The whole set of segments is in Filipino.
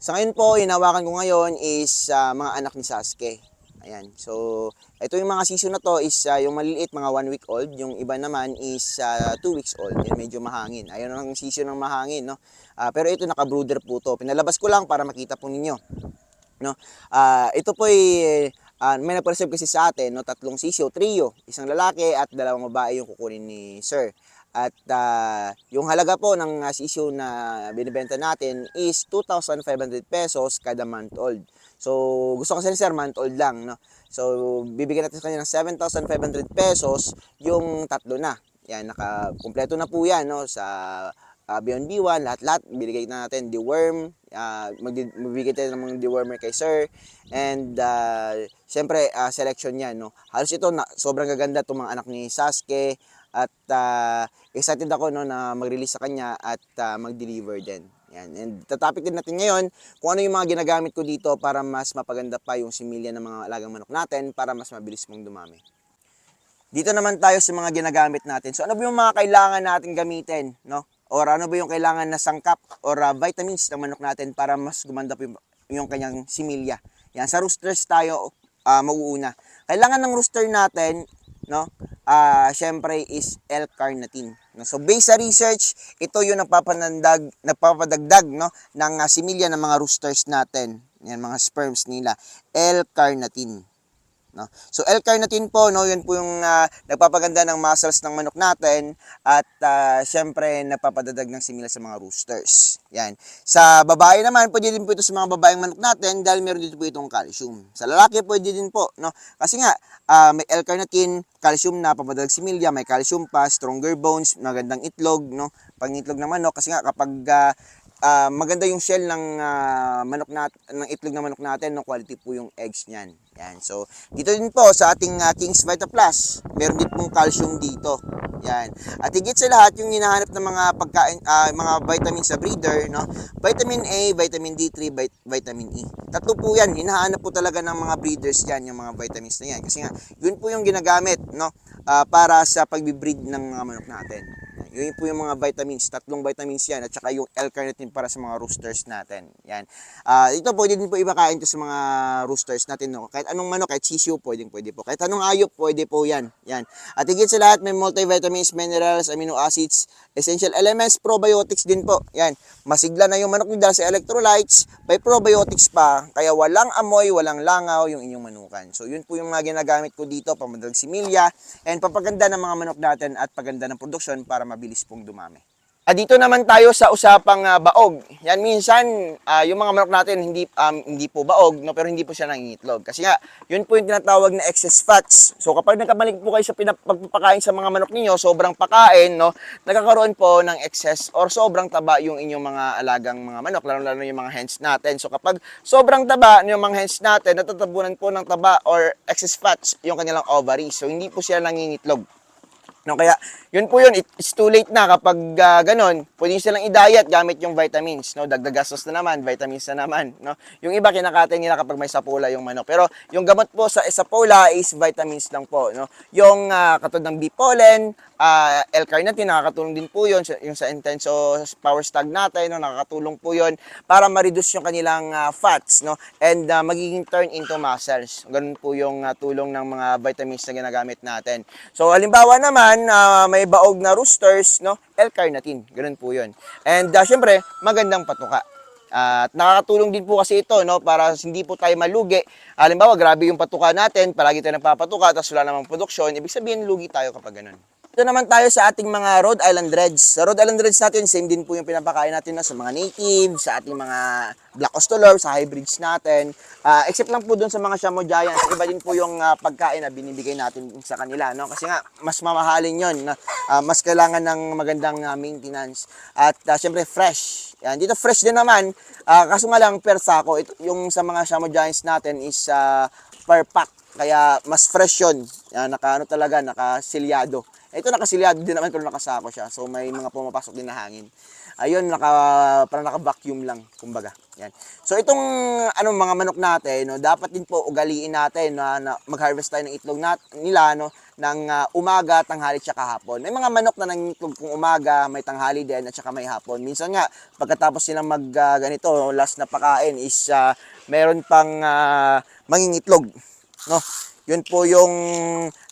Sa ngayon po, hinawakan ko ngayon is mga anak ni Sasuke. Ayan. So, ito yung mga season na to is yung maliliit, mga 1 week old. Yung iba naman is 2 weeks old. Yan, medyo mahangin. Ayun ang season ng mahangin, no? Pero ito, naka-brooder po to. Pinalabas ko lang para makita po ninyo, no? Ito po ay may nagpa-reserve kasi sa atin, no, 3 trio, isang lalaki at 2 babae yung kukunin ni Sir. At yung halaga po ng sisyo na binibenta natin is 2,500 pesos kada month old. So, gusto kasi ni Sir month old lang, no? So, bibigyan natin sa kanya ng 7,500 pesos yung tatlo na. Yan, naka-kumpleto na po yan, no, sa Beyond B1, lahat-lahat, binigay na natin, deworm, magbibigay tayo ng mga dewormer kay Sir, and syempre, selection yan, no. Halos ito, sobrang gaganda itong mga anak ni Sasuke, at excited ako, no, na mag-release sa kanya at mag-deliver din. Yan. And tatopic din natin ngayon kung ano yung mga ginagamit ko dito para mas mapaganda pa yung similya ng mga alagang manok natin para mas mabilis mong dumami. Dito naman tayo sa mga ginagamit natin. So ano ba yung mga kailangan natin gamitin, no? Or ano ba yung kailangan na sangkap or vitamins ng manok natin para mas gumanda po yung kanyang similya. Yan, sa roosters tayo mag-uuna. Kailangan ng rooster natin, no? Syempre is L-carnitine. No? So based sa research, ito yung nagpapadagdag, no, ng similya ng mga roosters natin. Yan, mga sperms nila. L-carnitine. No? So L-carnitine po, no, yun po yung nagpapaganda ng muscles ng manok natin at syempre nagpapadadag ng simila sa mga roosters. Yan. Sa babae naman, pwede din po ito sa mga babaeng manok natin dahil meron dito po itong calcium. Sa lalaki, pwede din po, no? Kasi nga, may L-carnitine, calcium na papadadag similya, may calcium pa, stronger bones, magandang itlog, no? Pangitlog ng manok kasi nga kapag maganda yung shell ng manok ng itlog ng manok natin, no, quality po yung eggs niyan. Yan. So, dito din po sa ating King's Vita Plus, meron din pong calcium dito. Yan. At higit sa lahat, yung hinahanap ng mga pagkain, mga vitamins sa breeder, no? Vitamin A, vitamin D3, vitamin E. Tatlo po yan. Hinahanap po talaga ng mga breeders yan, yung mga vitamins na yan. Kasi nga, yun po yung ginagamit, no? Para sa pag-breed ng mga manok natin. Yun po yung mga vitamins, 3 vitamins yan at saka yung L-carnitine para sa mga roosters natin. Yan. Ito pwede din po ibakain to sa mga roosters natin, no. Kahit anong manok, kahit sisiyo, pwede po. Kahit anong hayop, pwede po yan. Yan. At higit sa lahat, may multivitamins, minerals, amino acids, essential elements, probiotics din po. Yan. Masigla na yung manok nyo dahil sa electrolytes, may probiotics pa. Kaya walang amoy, walang langaw yung inyong manukan. So yun po yung mga ginagamit ko dito, pamadalag similya, and papaganda ng mga manok natin at paganda ng produksyon para mabilis pong dumami. Dito naman tayo sa usapang baog. Yan, minsan yung mga manok natin hindi po baog, no, pero hindi po siya nangingitlog. Kasi nga, yun po yung tinatawag na excess fats. So kapag nagkamali po kayo sa pagpapakain sa mga manok ninyo, sobrang pakain, no, nagkakaroon po ng excess or sobrang taba yung inyong mga alagang mga manok, lalo-lalo yung mga hens natin. So kapag sobrang taba yung mga hens natin, natatabunan po ng taba or excess fats yung kanilang ovaries. So hindi po sila nangingitlog. No, kaya yun po yun, it's too late na kapag ganon, pwede silang i-diet gamit yung vitamins, no? Dagdag gastos na naman, vitamins na naman, no? Yung iba kinakain nila kapag may sapola yung manok. Pero yung gamot po sa sapola is vitamins lang po, no? Yung katulad ng bee pollen, L-carnitine, nakakatulong din po yun yung sa intenso power stag natin, no? Nakakatulong po yun para ma-reduce yung kanilang fats, no? And magiging turn into muscles. Ganun po yung tulong ng mga vitamins na ginagamit natin. So halimbawa naman, may baog na roosters, no? L-carnitine, ganun po yun. And syempre, magandang patuka. At nakakatulong din po kasi ito, no, para hindi po tayo malugi. Halimbawa, grabe yung patuka natin, palagi tayo nagpapatuka, tapos wala namang produksyon, ibig sabihin lugi tayo kapag ganun. Ito naman tayo sa ating mga Rhode Island Reds. Sa Rhode Island Reds natin, same din po yung pinapakain natin, no, sa mga native, sa ating mga Black Ostolor, sa hybrids natin. Except lang po dun sa mga Shamo Giants, iba din po yung pagkain na binibigay natin sa kanila, no? Kasi nga, mas mamahalin yun, mas kailangan ng magandang maintenance. At syempre, fresh. Yan. Dito fresh din naman, kaso nga lang per sako. Yung sa mga Shamo Giants natin is per pack. Kaya mas fresh yun. Yan, nakasilyado. Ito nakasilyado din naman pero nakasako siya. So may mga pumapasok din na hangin. Ayun, parang naka-vacuum lang, kumbaga. Yan. So itong mga manok natin, no, dapat din po ugaliin natin na mag-harvest tayo ng itlog nila no ng umaga, tanghali at hapon. May mga manok na nangitlog kung umaga, may tanghali din at saka may hapon. Minsan nga pagkatapos silang ganito, last na pakain is meron pang mangingitlog, no? Yun po yung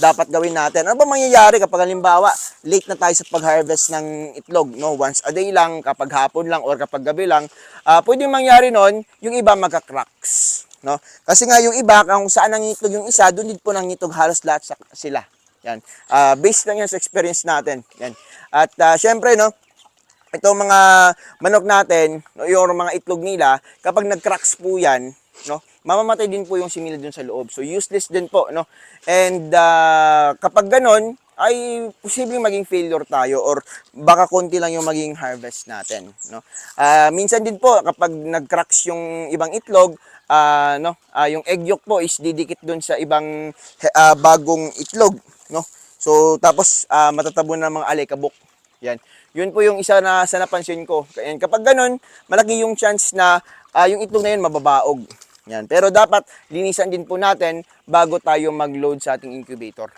dapat gawin natin. Ano ba mangyayari kapag halimbawa late na tayo sa pag-harvest ng itlog, no? Once a day lang, kapag hapon lang or kapag gabi lang, pwedeng mangyari nun, yung iba magka-cracks, no? Kasi nga yung iba, kung saan nangitlog yung isa, doon din po nangitlog halos lahat sila. Yan. Based lang yan sa experience natin. Yan. At syempre, no, itong mga manok natin, no, yung mga itlog nila, kapag nag-cracks po yan, no, mamamatay din po yung simila dun sa loob. So useless din po, no. And kapag ganon, ay posibleng maging failure tayo or baka konti lang yung maging harvest natin, no. Minsan din po kapag nag-cracks yung ibang itlog, yung egg yolk po is didikit dun sa ibang bagong itlog, no. So tapos matatabo na mga alikabok. Yan. Yun po yung isa na sa napansin ko. And kapag ganun, malaki yung chance na yung itlog na yun mababaog. Yan. Pero dapat linisan din po natin bago tayo mag-load sa ating incubator.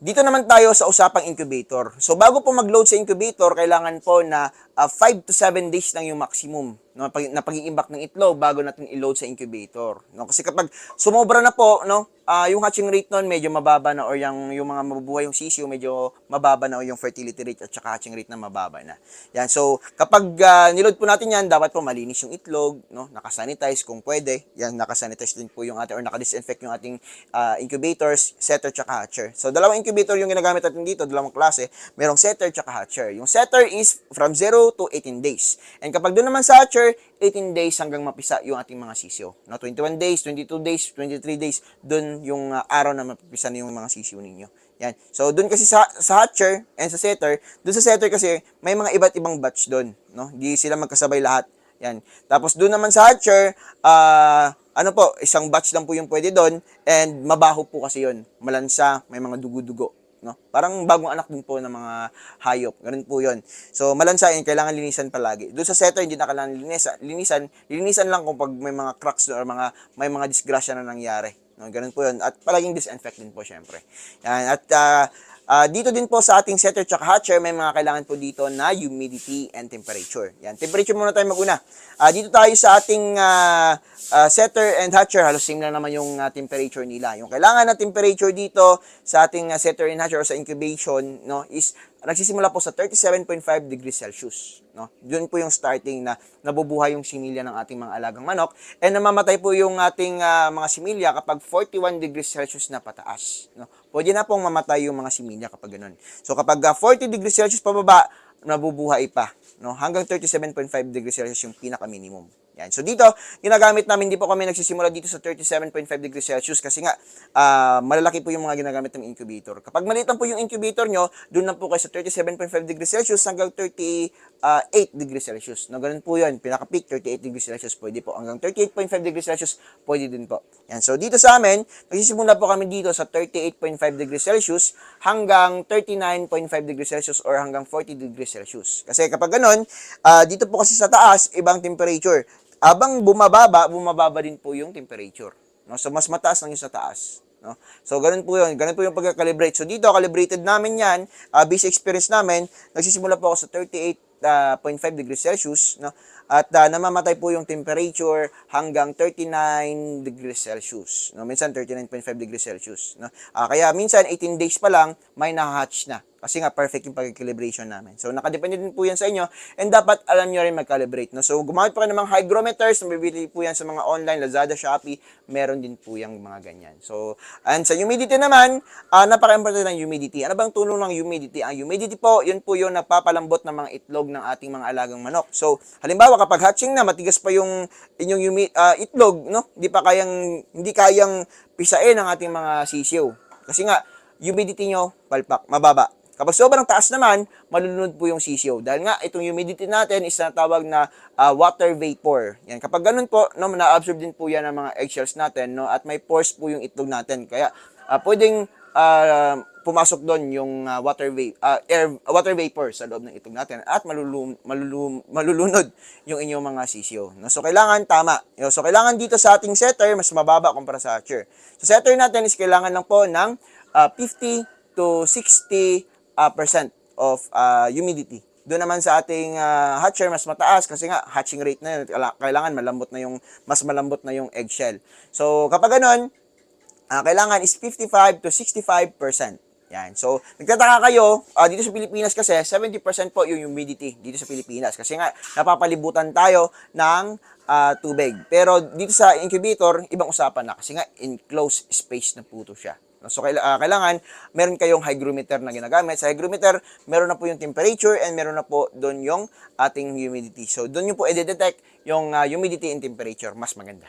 Dito naman tayo sa usapang incubator. So bago po mag-load sa incubator, kailangan po na 5 to 7 days lang yung maximum, no, na pag-iimbak ng itlog bago natin i-load sa incubator, no? Kasi kapag sumobra na po, no, yung hatching rate nun medyo mababa na or yung mga mabubuhay yung sisiyo medyo mababa na o yung fertility rate at saka hatching rate na mababa na. Yan. So kapag niload po natin yan, dapat po malinis yung itlog, no, nakasanitize kung pwede. Yan, nakasanitize din po yung ating or naka-disinfect yung ating incubators, setter at hatcher. So dalawang incubator yung ginagamit natin dito, dalawang klase. Merong setter at hatcher. Yung setter is from 0 to 18 days. And kapag doon naman sa hatcher, 18 days hanggang mapisa yung ating mga sisiyo. No, 21 days, 22 days, 23 days, doon yung araw na mapipisa na yung mga sisiyo ninyo. Yan. So doon kasi sa hatcher and sa setter, doon sa setter kasi may mga iba't ibang batch doon, no? Hindi sila magkasabay lahat. Yan. Tapos doon naman sa hatcher, isang batch lang po yung pwede doon and mabaho po kasi yun. Malansa, may mga dugo-dugo. No? Parang bagong anak din po ng mga hayop. Ganun po yun. So, malansain, kailangan linisan palagi. Doon sa setter, hindi na kailangan linisan lang kung pag may mga cracks or may mga disgrasya na nangyari. No? Ganun po yun. At palaging disinfect din po, syempre. Yan. At dito din po sa ating setter at hatcher, may mga kailangan po dito na humidity and temperature. Yan. Temperature muna tayo maguna. Dito tayo sa ating setter and hatcher, halos same lang naman yung temperature nila. Yung kailangan na temperature dito sa ating setter and hatcher o sa incubation, no, is nagsisimula po sa 37.5 degrees Celsius. No? Doon po yung starting na nabubuhay yung similya ng ating mga alagang manok. And namamatay po yung ating mga similya kapag 41 degrees Celsius na pataas. No? Pwede na pong mamatay yung mga similya kapag ganun. So kapag 40 degrees Celsius pababa, nabubuhay pa. No? Hanggang 37.5 degrees Celsius yung pinaka-minimum. Yan. So dito, ginagamit namin, di po kami nagsisimula dito sa 37.5 degrees Celsius kasi nga, malalaki po yung mga ginagamit ng incubator. Kapag maliit lang po yung incubator nyo, doon lang po kayo sa 37.5 degrees Celsius hanggang 38 degrees Celsius. No, ganun po yun. Pinaka-peak, 38 degrees Celsius pwede po. Hanggang 38.5 degrees Celsius pwede din po. Yan. So dito sa amin, nagsisimula po kami dito sa 38.5 degrees Celsius hanggang 39.5 degrees Celsius or hanggang 40 degrees Celsius. Kasi kapag ganun, dito po kasi sa taas, ibang temperature. Abang bumababa din po yung temperature. No? So, mas mataas lang yung sa taas. No? So, ganun po yun. Ganun po yung pagka-calibrate. So, dito, calibrated namin yan. Basic experience namin, nagsisimula po ako sa 38.5 degrees Celsius. No? At namamatay po yung temperature hanggang 39 degrees Celsius. No? Minsan, 39.5 degrees Celsius. No? Kaya, minsan, 18 days pa lang, may na-hatch na. Kasi nga, perfect yung pag-calibration namin. So, nakadepende din po yan sa inyo. And dapat alam nyo rin mag-calibrate. No? So, gumamit pa kayo ng mga hygrometers. Mabibili po yan sa mga online, Lazada, Shopee. Meron din po yung mga ganyan. So, and sa humidity naman, napaka-important ng humidity. Ano bang tulong ng humidity? Ang humidity po, yun po yung napapalambot ng mga itlog ng ating mga alagang manok. So, halimbawa, kapag hatching na, matigas pa yung inyong itlog, no? Hindi kayang pisain ang ating mga sisiyo. Kasi nga, humidity nyo, palpak, mababa. Kapag sobrang taas naman, malulunod po yung sisiyo. Dahil nga, itong humidity natin is natawag na water vapor. Yan. Kapag ganun po, no, na-absorb din po yan ng mga eggshells natin, no, at may pores po yung itlog natin. Kaya, pwedeng pumasok doon yung water vapor sa loob ng itlog natin at malulunod yung inyong mga sisiyo. No? So, kailangan tama. So, kailangan dito sa ating setter, mas mababa kumpara sa hatcher. Sa setter natin is kailangan lang po ng 50 to 60% of humidity. Doon naman sa ating hatcher, mas mataas kasi nga hatching rate na yun. Kailangan mas malambot na yung eggshell. So, kapag ganun, kailangan is 55 to 65%. Yan. So, nagtataka kayo, dito sa Pilipinas kasi, 70% po yung humidity dito sa Pilipinas. Kasi nga, napapalibutan tayo ng tubig. Pero dito sa incubator, ibang usapan na. Kasi nga, enclosed space na po ito siya. So, kailangan, meron kayong hygrometer na ginagamit. Sa hygrometer, meron na po yung temperature and meron na po doon yung ating humidity. So, doon nyo po i-detect yung humidity and temperature. Mas maganda.